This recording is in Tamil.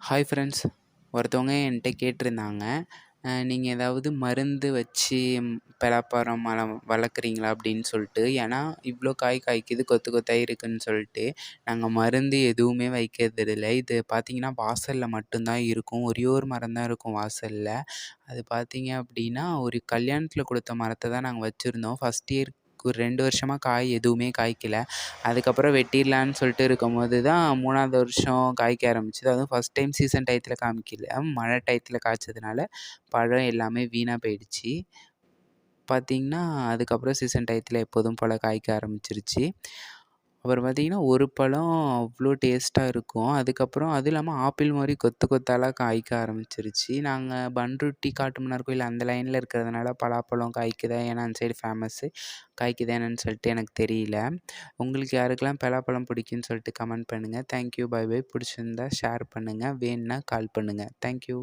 Hi friends. ஒருத்தவங்க என்கிட்ட கேட்டிருந்தாங்க, நீங்கள் ஏதாவது மருந்து வச்சு பலாப்பழம் மரம் வளர்க்குறீங்களா அப்படின்னு சொல்லிட்டு. ஏன்னா இவ்வளோ காய் காய்க்குது, கொத்து கொத்தாக இருக்குதுன்னு சொல்லிட்டு நாங்கள் மருந்து எதுவுமே வைக்கிறதில்ல. இது பார்த்திங்கன்னா வாசலில் மட்டும்தான் இருக்கும். ஒரே ஒரு மரம் தான் இருக்கும் வாசலில். அது பார்த்திங்க அப்படின்னா ஒரு கல்யாணத்தில் கொடுத்த மரத்தை தான் நாங்கள் வச்சுருந்தோம். ஃபஸ்ட் இயர் ஒரு 2 வருஷமாக காய் எதுவுமே காய்க்கல. அதுக்கப்புறம் வெட்டிடலான்னு சொல்லிட்டு இருக்கும்போது தான் 3வது வருஷம் காய்க்க ஆரம்பிச்சது. அதுவும் ஃபஸ்ட் டைம் சீசன் டயத்தில் காமிக்கல, மழை டயத்தில் காய்ச்சதுனால பழம் எல்லாமே வீணாக போயிடுச்சு. பார்த்திங்கன்னா அதுக்கப்புறம் சீசன் டயத்தில் எப்போதும் போல் காய்க்க ஆரம்பிச்சிருச்சு. அப்புறம் பார்த்திங்கன்னா ஒரு பழம் அவ்வளோ டேஸ்ட்டாக இருக்கும். அதுக்கப்புறம் அதுவும் இல்லாமல் ஆப்பிள் மாதிரி கொத்து கொத்தாலாம் காய்க்க ஆரம்பிச்சிருச்சு. நாங்கள் பண்ருட்டி காட்டுமன்னார் கோயில் அந்த லைனில் இருக்கிறதுனால பலாப்பழம் காய்க்குதா, ஏன்னா அந்த சைடு ஃபேமஸ்ஸு, காய்க்குதா என்னன்னு சொல்லிட்டு எனக்கு தெரியல. உங்களுக்கு யாருக்கெல்லாம் பலாப்பழம் பிடிக்குன்னு சொல்லிட்டு கமெண்ட் பண்ணுங்கள். Thank you, bye bye. பிடிச்சிருந்தா ஷேர் பண்ணுங்கள், வேணுன்னா கால் பண்ணுங்கள். தேங்க்யூ.